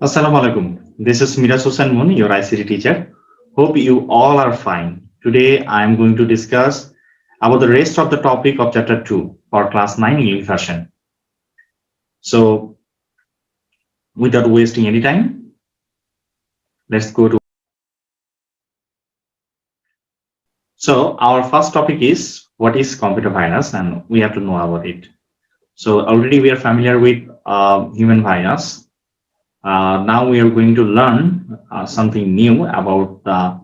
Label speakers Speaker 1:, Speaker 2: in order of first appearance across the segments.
Speaker 1: Assalamu alaikum. This is Miraj Hussain, your ICT teacher. Hope you all are fine. Today I am going to discuss about the rest of the topic of chapter 2 for class 9 English version. So without wasting any time, let's go to. So our first topic is what is computer virus, and we have to know about it. So already we are familiar with human virus. Now we are going to learn something new about the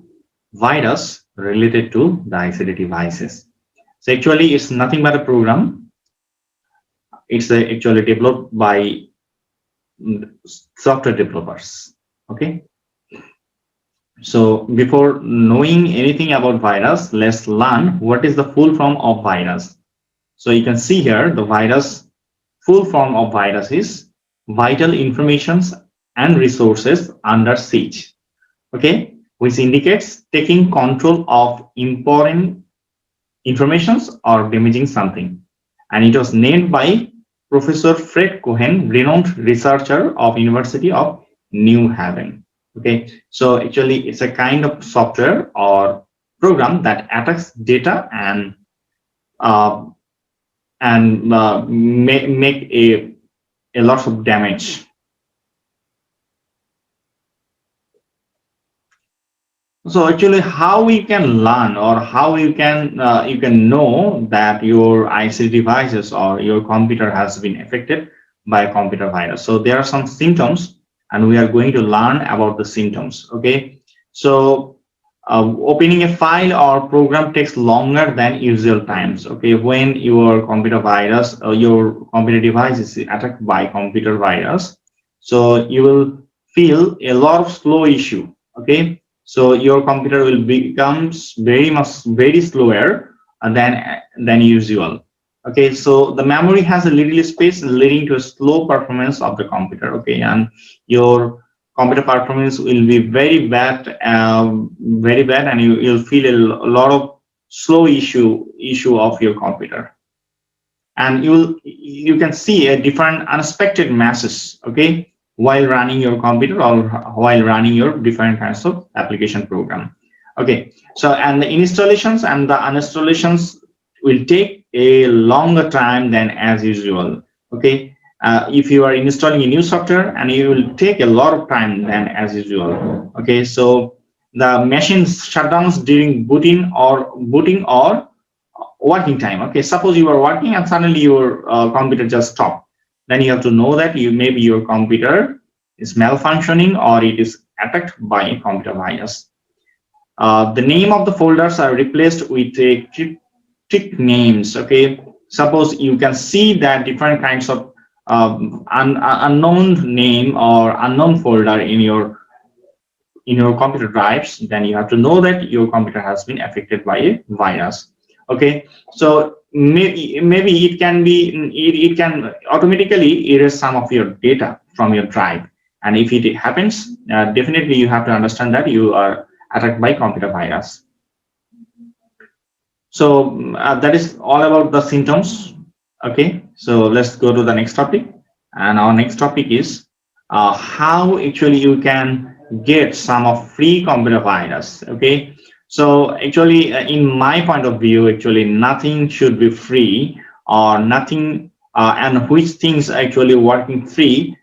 Speaker 1: virus related to the ICT devices. So actually, it's nothing but a program. It's actually developed by software developers. Okay. So before knowing anything about virus, let's learn what is the full form of virus. So you can see here the virus, full form of virus is vital informations and resources under siege. Okay, which indicates taking control of important informations or damaging something. And it was named by Professor Fred Cohen, renowned researcher of University of New Haven. Okay, so actually it's a kind of software or program that attacks data and make a lot of damage. So actually, how we can learn or how you can know that your ICT devices or your computer has been affected by a computer virus. So there are some symptoms, and we are going to learn about the symptoms. Okay, so opening a file or program takes longer than usual times. Okay, when your computer virus or your computer device is attacked by computer virus, so you will feel a lot of slow issue. Okay, so your computer will becomes very slower than usual. Okay, so the memory has a little space leading to a slow performance of the computer. Okay, and your computer performance will be very bad, and you'll feel a lot of slow issue of your computer, and you can see a different unexpected masses. Okay, while running your computer or while running your different kinds of application program. Okay, so and the installations and the uninstallations will take a longer time than as usual. Okay, if you are installing a new software, and it will take a lot of time than as usual. Okay, so the machine shutdowns during booting or working time. Okay, suppose you are working and suddenly your computer just stopped, then you have to know that maybe your computer is malfunctioning or it is attacked by a computer virus. The name of the folders are replaced with a cryptic names. Okay, suppose you can see that different kinds of unknown name or unknown folder in your computer drives, then you have to know that your computer has been affected by a virus. Okay, so maybe it can automatically erase some of your data from your drive, and if it happens, definitely you have to understand that you are attacked by computer virus. So that is all about the symptoms. Okay, so let's go to the next topic, and our next topic is how actually you can get some of free computer virus. Okay, so actually in my point of view, actually nothing should be free or nothing, and which things actually working free,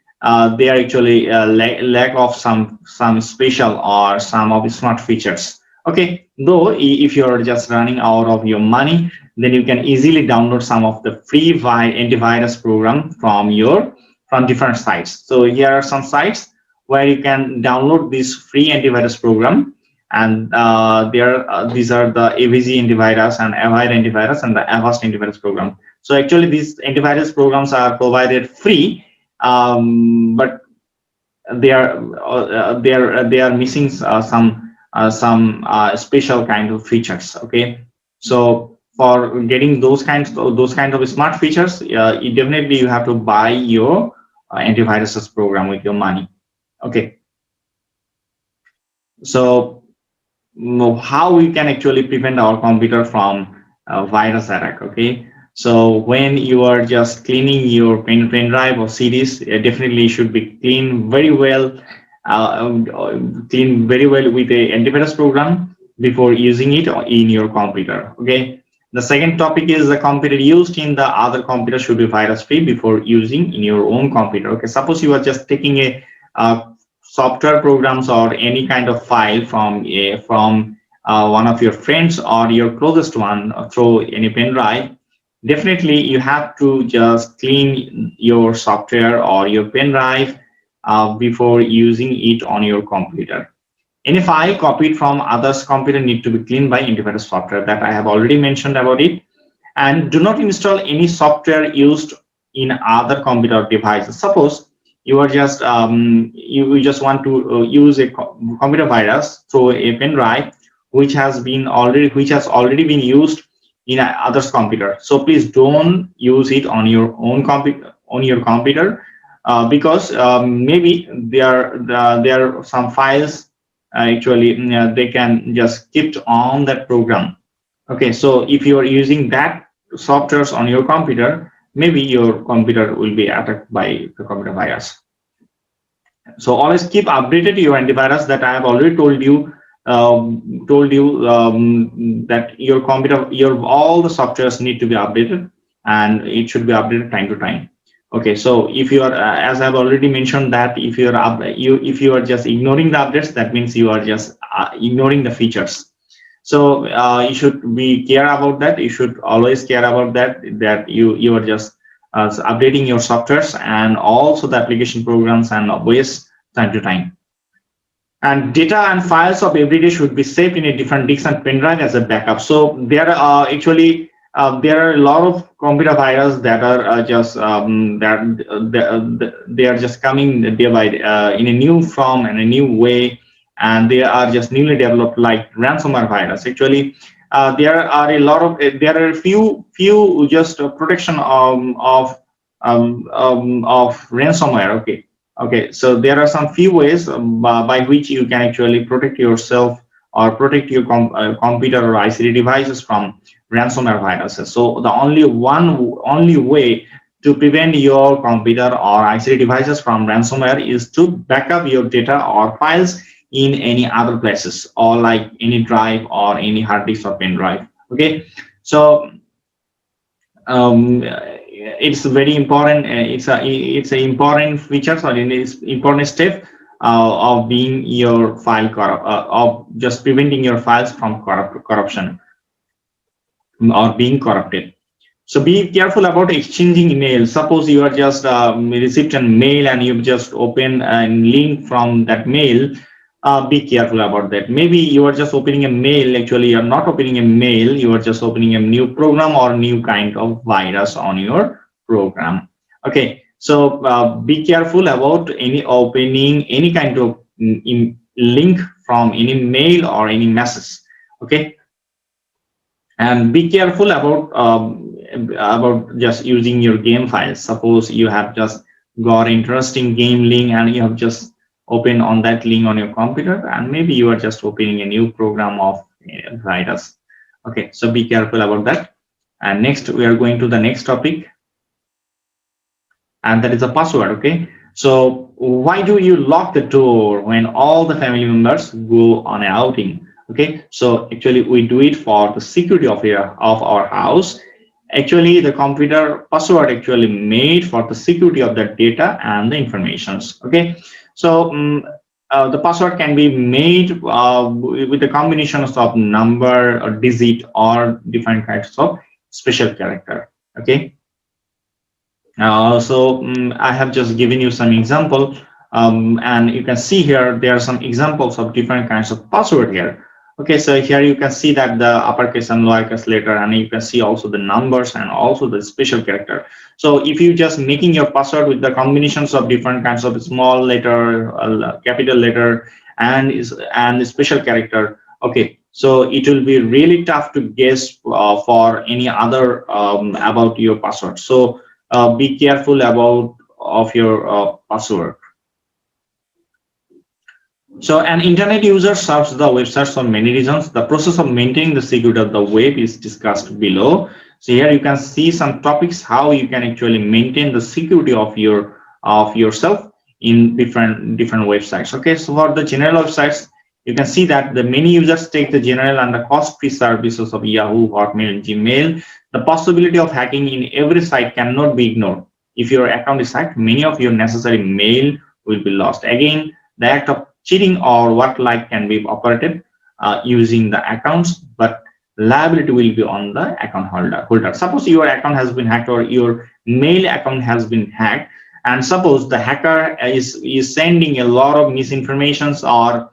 Speaker 1: they are actually lack of some special or some of the smart features. Okay, though if you're just running out of your money, then you can easily download some of the free antivirus program from different sites. So here are some sites where you can download this free antivirus program, and these are the AVG antivirus and Avide antivirus and the Avast antivirus program. So actually these antivirus programs are provided free, but they are missing some special kind of features. Okay, so for getting those kinds of smart features, definitely you have to buy your antivirus program with your money. Okay, so how we can actually prevent our computer from virus attack. Okay, So when you are just cleaning your pen drive or CDs, definitely should be cleaned very well, clean very well with a antivirus program before using it in your computer. Okay. The second topic is the computer used in the other computer should be virus free before using in your own computer. Okay. Suppose you are just taking a software programs or any kind of file from one of your friends or your closest one through any pen drive. Definitely, you have to just clean your software or your pen drive before using it on your computer. Any file copied from others' computer need to be cleaned by antivirus software that I have already mentioned about it. And do not install any software used in other computer devices. Suppose you are just you just want to use a computer virus through a pen drive which has already been used in others computer. So please don't use it on your own computer because maybe there are some files actually they can just keep on that program. Okay, so if you are using that softwares on your computer, maybe your computer will be attacked by the computer virus. So always keep updated your antivirus that I have already told you that your computer, your all the softwares need to be updated, and it should be updated time to time. Okay, so if you are, as I've already mentioned, that if you are if you are just ignoring the updates, that means you are just ignoring the features. So you should be care about that. You should always care about that you are just updating your softwares and also the application programs and OS time to time. And data and files of every day should be saved in a different disk and pen drive as a backup. So there are actually there are a lot of computer viruses that are they are just coming day by in a new form and a new way, and they are just newly developed like ransomware virus. Actually, there are a lot of there are a few just protection of ransomware. Okay, so there are some few ways by which you can actually protect yourself or protect your computer or ICT devices from ransomware viruses. So the only way to prevent your computer or ICT devices from ransomware is to backup your data or files in any other places, or like any drive or any hard disk or pen drive. Okay, so it's very important. It's an important feature, or it's important step of being your file of just preventing your files from corruption or being corrupted. So be careful about exchanging emails. Suppose you are just received a mail and you've just opened a link from that mail. Be careful about that. Maybe you are just opening a mail. Actually, you're not opening a mail. You are just opening a new program or new kind of virus on your program. Okay, so be careful about any opening any kind of link from any mail or any message. Okay, and be careful about just using your game files. Suppose you have just got interesting game link and you have just open on that link on your computer, and maybe you are just opening a new program of virus. Okay, so be careful about that. And next we are going to the next topic, and that is a password. Okay, so why do you lock the door when all the family members go on an outing? Okay, so actually we do it for the security of our house. Actually, the computer password actually made for the security of the data and the informations. Okay, so the password can be made with a combination of number or digit or different kinds of special character. Okay, I have just given you some example, and you can see here there are some examples of different kinds of password here. Okay, so here you can see that the uppercase and lowercase letter, and you can see also the numbers and also the special character. So if you just making your password with the combinations of different kinds of small letter, capital letter, and the special character, okay, so it will be really tough to guess for any other about your password. So be careful about of your password. So an internet user surfs the websites for many reasons. The process of maintaining the security of the web is discussed below. So here you can see some topics how you can actually maintain the security of yourself in different websites. Okay, so for the general websites, you can see that the many users take the general and the cost-free services of Yahoo, Hotmail, and Gmail. The possibility of hacking in every site cannot be ignored. If your account is hacked, many of your necessary mail will be lost. Again, the act of cheating or what like can be operated using the accounts, but liability will be on the account holder. Suppose your account has been hacked or your mail account has been hacked, and suppose the hacker is sending a lot of misinformations or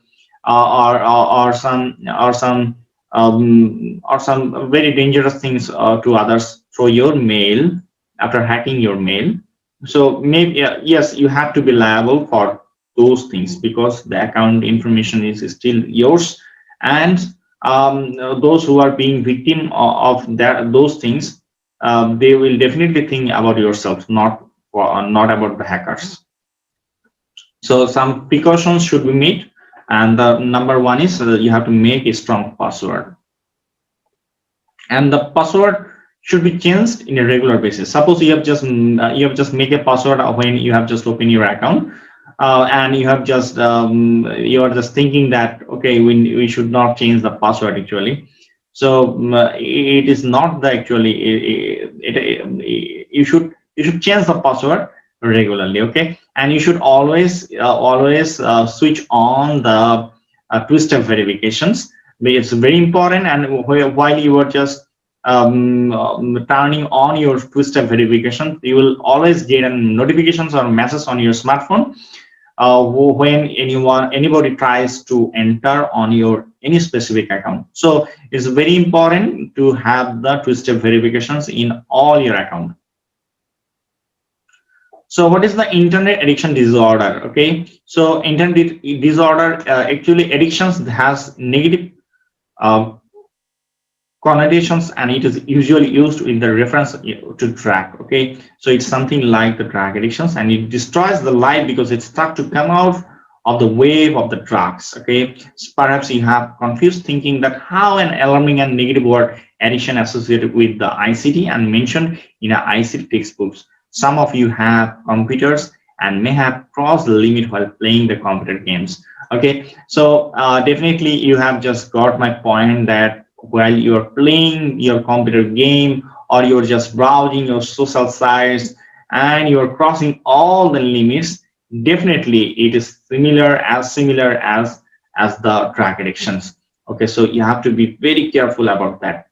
Speaker 1: some very dangerous things to others through your mail after hacking your mail. So maybe yes, you have to be liable for those things because the account information is still yours, and those who are being victim of those things, they will definitely think about yourself, not about the hackers. So some precautions should be made, and the number one is you have to make a strong password, and the password should be changed in a regular basis. Suppose you have just make a password when you have just opened your account, and you have just you are just thinking that okay, we should not change the password actually. So it is not the actually you should change the password regularly. Okay, and you should always switch on the two-step verifications. It's very important, and while you are just turning on your two-step verification, you will always get notifications or messages on your smartphone when anybody tries to enter on your any specific account. So it's very important to have the two-step verifications in all your account. So what is the internet addiction disorder? Okay, so internet disorder, actually addictions has negative uh, connotations, and it is usually used in the reference to drug. Okay, so it's something like the drug addictions, and it destroys the life because it's stuck to come out of the wave of the drugs. Okay, so perhaps you have confused thinking that how an alarming and negative word addiction associated with the ICT and mentioned in a ICT textbooks. Some of you have computers and may have crossed the limit while playing the computer games. Okay, so definitely you have just got my point that while you're playing your computer game or you're just browsing your social sites and you're crossing all the limits, definitely it is similar as the drug addictions. Okay, so you have to be very careful about that.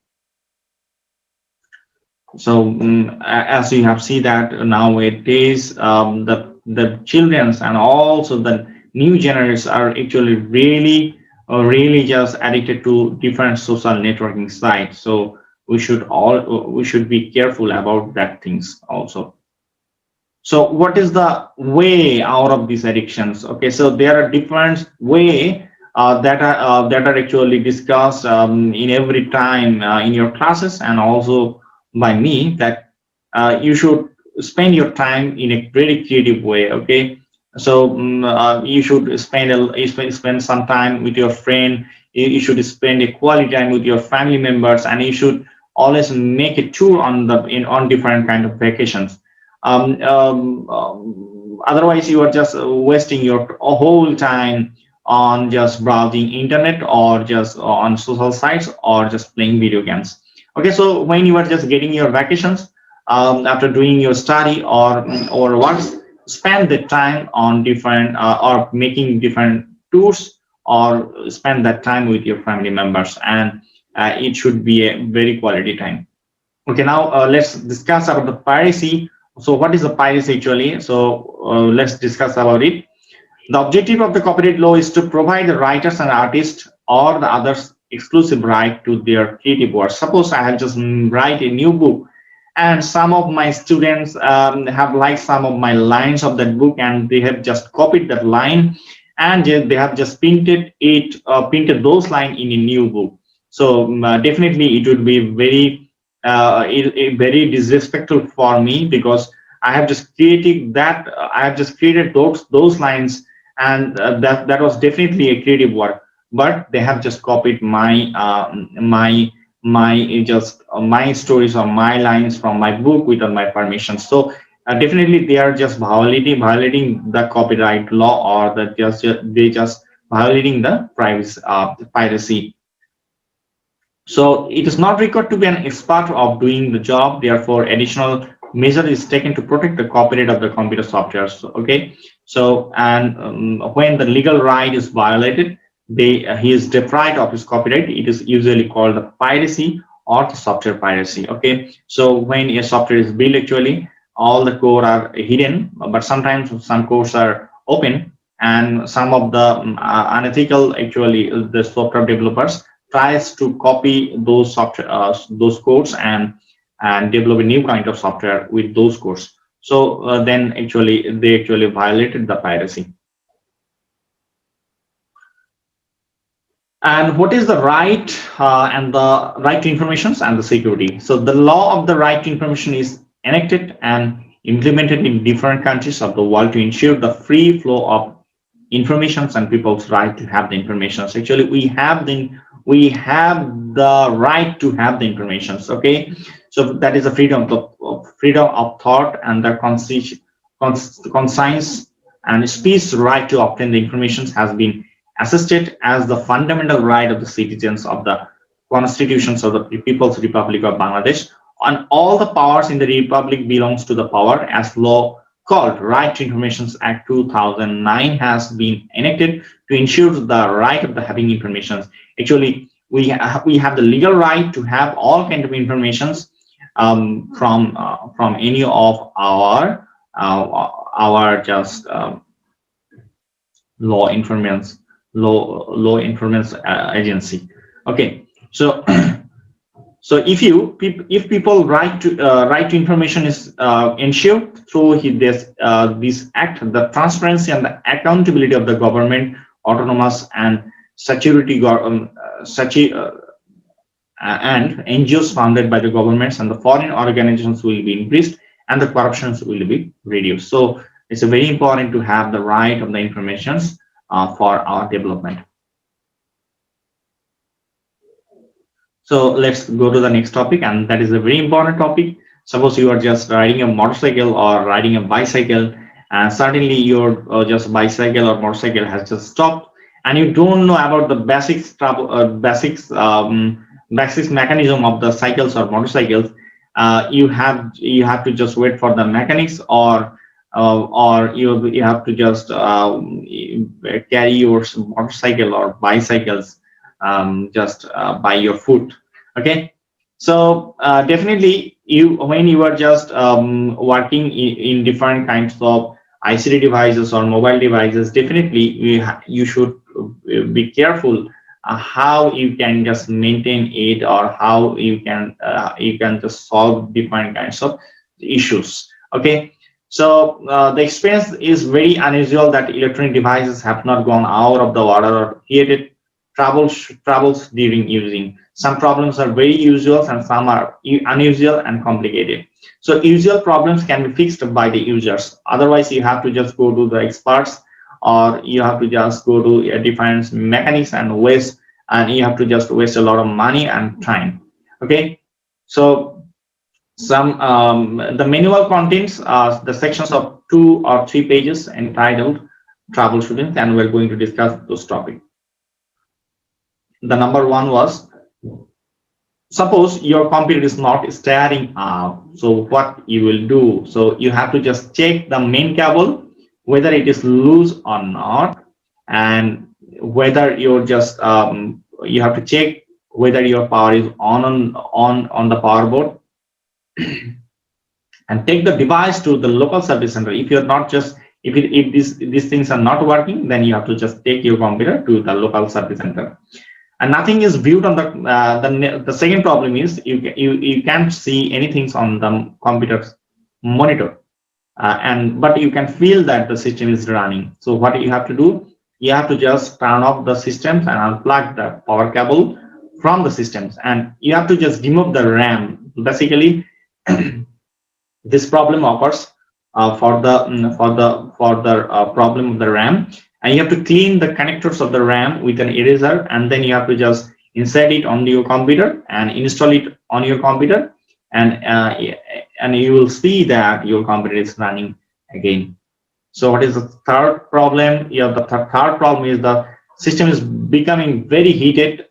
Speaker 1: So as you have seen that nowadays, the childrens and also the new generations are actually really just addicted to different social networking sites. So we should be careful about that things also. So what is the way out of these addictions? Okay, so there are different way that are actually discussed in every time in your classes and also by me, that you should spend your time in a very creative way. Okay, so you should spend some time with your friend. You should spend a quality time with your family members, and you should always make a tour on different kind of vacations. Otherwise you are just wasting your whole time on just browsing internet or just on social sites or just playing video games. Okay, so when you are just getting your vacations after doing your study or works, spend the time on different or making different tours, or spend that time with your family members, and it should be a very quality time. Okay, now let's discuss about the piracy. So what is the piracy actually? So let's discuss about it. The objective of the copyright law is to provide the writers and artists or the others exclusive right to their creative works. Suppose I have just write a new book, and some of my students have liked some of my lines of that book, and they have just copied that line, and they have just printed those lines in a new book. So definitely it would be very disrespectful for me, because I have just created those lines, and that was definitely a creative work, but they have just copied my my stories or my lines from my book without my permission. So definitely they are just violating the copyright law, or that just violating the privacy piracy. So it is not required to be an expert of doing the job. Therefore, additional measure is taken to protect the copyright of the computer software. So, okay. So, and when the legal right is violated, he is deprived of his copyright. It is usually called the piracy or the software piracy. Okay. So when a software is built, actually all the code are hidden, but sometimes some codes are open, and some of the unethical, actually the software developers tries to copy those software those codes and develop a new kind of software with those codes. So then actually they actually violated the piracy. And what is the right and the right to information and the security? So the law of the right to information is enacted and implemented in different countries of the world to ensure the free flow of information and people's right to have the information. So actually we have the right to have the information. Okay, so that is the freedom of thought and the conscience and speech right to obtain the information has been assisted as the fundamental right of the citizens of the constitutions of the People's Republic of Bangladesh, and all the powers in the republic belongs to the power as law called Right to Information Act 2009 has been enacted to ensure the right of the having information. Actually, we have the legal right to have all kind of informations from any of our just law information agency. Okay, so so if people right to information is ensured through this act, the transparency and the accountability of the government, autonomous and security and NGOs founded by the governments and the foreign organizations will be increased, and the corruptions will be reduced. So it's very important to have the right of the information for our development. So let's go to the next topic, and that is a very important topic. Suppose you are just riding a motorcycle or riding a bicycle, and suddenly your just bicycle or motorcycle has just stopped, and you don't know about the basics mechanism of the cycles or motorcycles. You have to just wait for the mechanics, or you have to just carry your motorcycle or bicycles just by your foot. Okay, so definitely when you are just working in different kinds of ICT devices or mobile devices, definitely you should be careful how you can just maintain it, or how you can just solve different kinds of issues. Okay, so the experience is very unusual that electronic devices have not gone out of the water or created troubles during using. Some problems are very usual and some are unusual and complicated. So usual problems can be fixed by the users. Otherwise, you have to just go to the experts, or you have to just go to different mechanics and you have to just waste a lot of money and time. Okay, so some the manual contains the sections of 2 or 3 pages entitled troubleshooting, and we're going to discuss those topics. The number 1 was, suppose your computer is not starting up, so what you will do? So you have to just check the main cable whether it is loose or not, and whether you're just you have to check whether your power is on the power board, and take the device to the local service center. If you're not just if these things are not working, then you have to just take your computer to the local service center. And nothing is viewed on the second problem is you can't see anything on the computer's monitor, but you can feel that the system is running. So what you have to do, you have to just turn off the systems and unplug the power cable from the systems, and you have to just remove the RAM. Basically, this problem occurs for the problem of the RAM, and you have to clean the connectors of the RAM with an eraser, and then you have to just insert it on your computer and install it on your computer, and you will see that your computer is running again. So what is the third problem? Yeah, the third problem is the system is becoming very heated.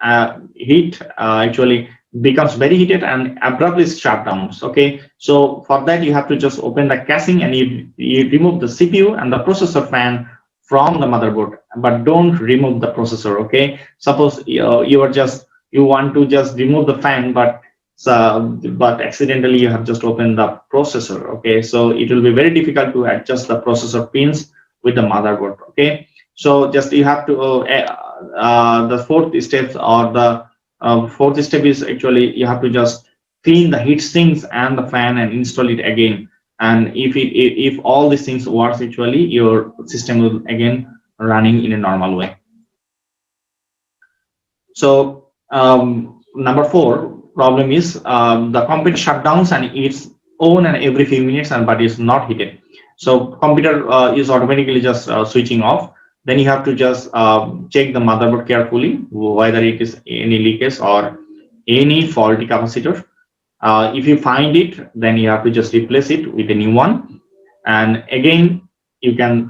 Speaker 1: Actually becomes very heated and abruptly shut down. Okay, so for that you have to just open the casing and you remove the CPU and the processor fan from the motherboard, but don't remove the processor. Okay, suppose you want to just remove the fan, but accidentally you have just opened the processor. Okay, so it will be very difficult to adjust the processor pins with the motherboard. Okay, so just you have to the fourth step is actually you have to just clean the heat sinks and the fan and install it again. And if all these things works, actually your system will again running in a normal way. So number 4 problem is the computer shutdowns and it's on and every few minutes, and but it's not heated. So computer is automatically just switching off. Then you have to just check the motherboard carefully whether it is any leakage or any faulty capacitor. If you find it, then you have to just replace it with a new one, and again you can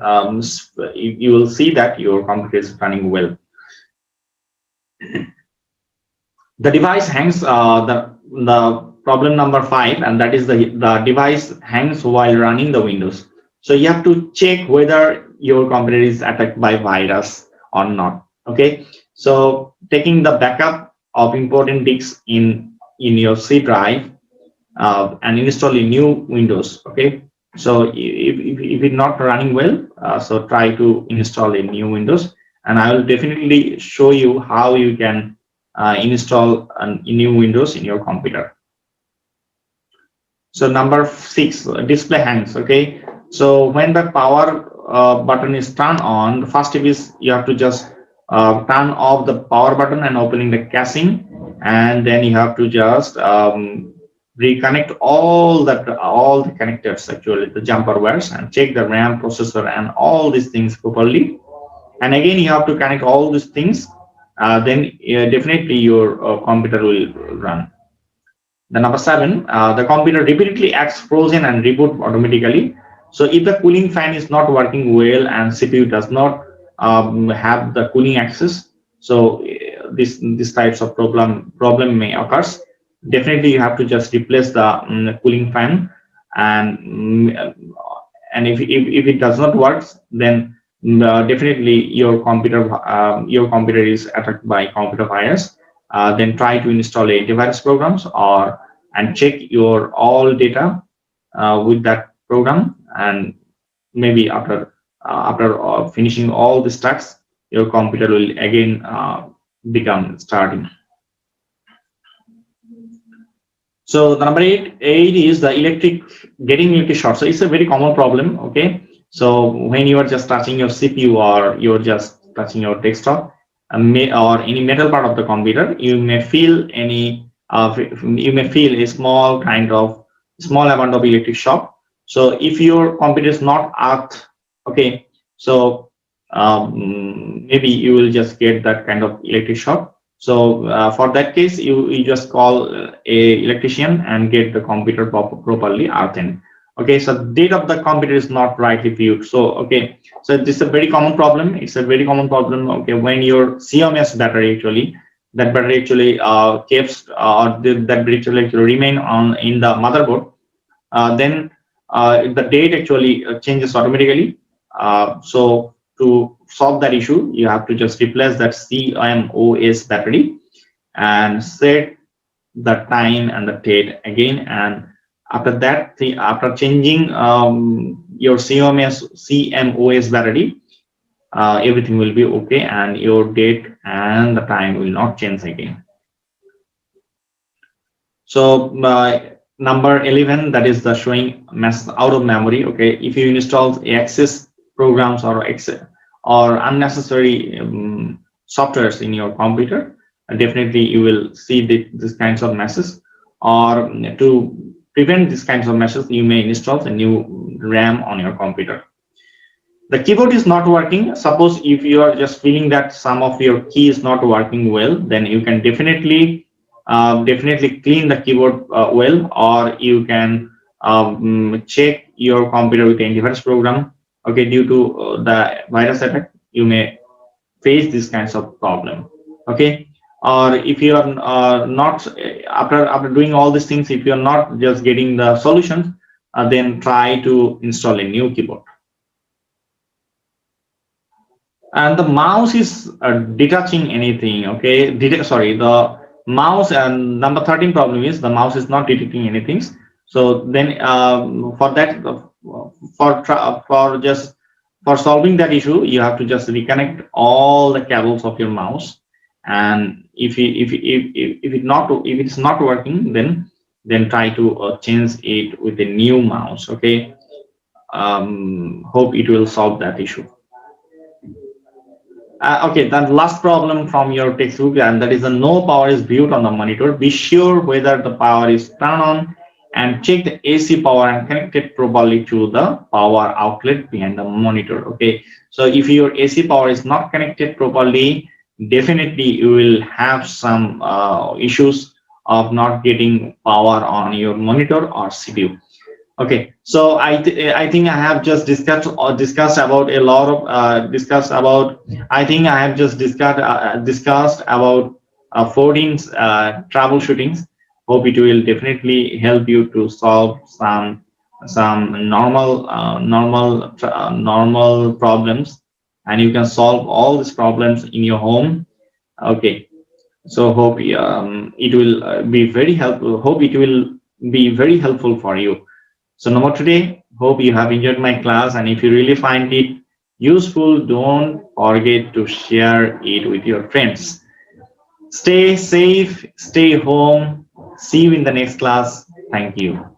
Speaker 1: you will see that your computer is running well. The device hangs, the problem number 5, and that is the device hangs while running the Windows. So you have to check whether your computer is attacked by virus or not. Okay, so taking the backup of important disks in your C drive and installing new Windows. Okay, so if it's not running well, so try to install a new Windows, and I will definitely show you how you can install a new Windows in your computer. So number 6, display hangs. Okay, so when the power button is turned on, the first step is you have to just turn off the power button and opening the casing, and then you have to just reconnect all the connectors, actually the jumper wires, and check the RAM, processor, and all these things properly. And again you have to connect all these things. Then definitely your computer will run. The number 7, the computer repeatedly acts frozen and reboot automatically. So if the cooling fan is not working well and CPU does not have the cooling access, so this types of problem may occur. Definitely you have to just replace the cooling fan, and if it does not work, then definitely your computer is attacked by computer virus. Then try to install antivirus programs and check your all data with that program, and maybe after finishing all the tasks, your computer will again become starting. So the number 8 is the getting electric short. So it's a very common problem. Okay, so when you are just touching your CPU or you're just touching your desktop or any metal part of the computer, you may feel a small amount of electric shock. So if your computer is not earthed, okay, so maybe you will just get that kind of electric shock. So for that case, you just call a electrician and get the computer properly earthed. Okay, so date of the computer is not rightly viewed. So okay, so this is a very common problem. It's a very common problem. Okay, when your CMOS battery actually that remain on in the motherboard, then the date actually changes automatically. So to solve that issue, you have to just replace that CMOS battery and set the time and the date again. And after that, after changing your CMOS battery, everything will be okay, and your date and the time will not change again. So number 11, that is the showing out of memory. Okay, if you install access programs or unnecessary softwares in your computer, definitely you will see these kinds of messes. Or to prevent these kinds of messes, you may install a new RAM on your computer. The keyboard is not working. Suppose if you are just feeling that some of your key is not working well, then you can definitely clean the keyboard well, or you can check your computer with the antivirus program. Okay, due to the virus attack, you may face these kinds of problem. Okay, or if you are not after doing all these things, if you are not just getting the solutions, then try to install a new keyboard. And the mouse is detaching anything. Okay, sorry, the mouse, and number 13 problem is the mouse is not detecting anything. So then for that, for just for solving that issue, you have to just reconnect all the cables of your mouse. And if it's not working, then try to change it with a new mouse. Okay, hope it will solve that issue. Okay, then last problem from your textbook, and that is the no power is viewed on the monitor. Be sure whether the power is turned on and check the AC power and connect it properly to the power outlet behind the monitor. Okay, so if your AC power is not connected properly, definitely you will have some issues of not getting power on your monitor or CPU. Okay, so I think I have just discussed about a lot of discussed about. I think I have just discussed about 14 troubleshootings. Hope it will definitely help you to solve some normal problems, and you can solve all these problems in your home. Okay, so hope it will be very helpful. Hope it will be very helpful for you. So no more today. Hope you have enjoyed my class, and if you really find it useful, don't forget to share it with your friends. Stay safe, stay home. See you in the next class. Thank you.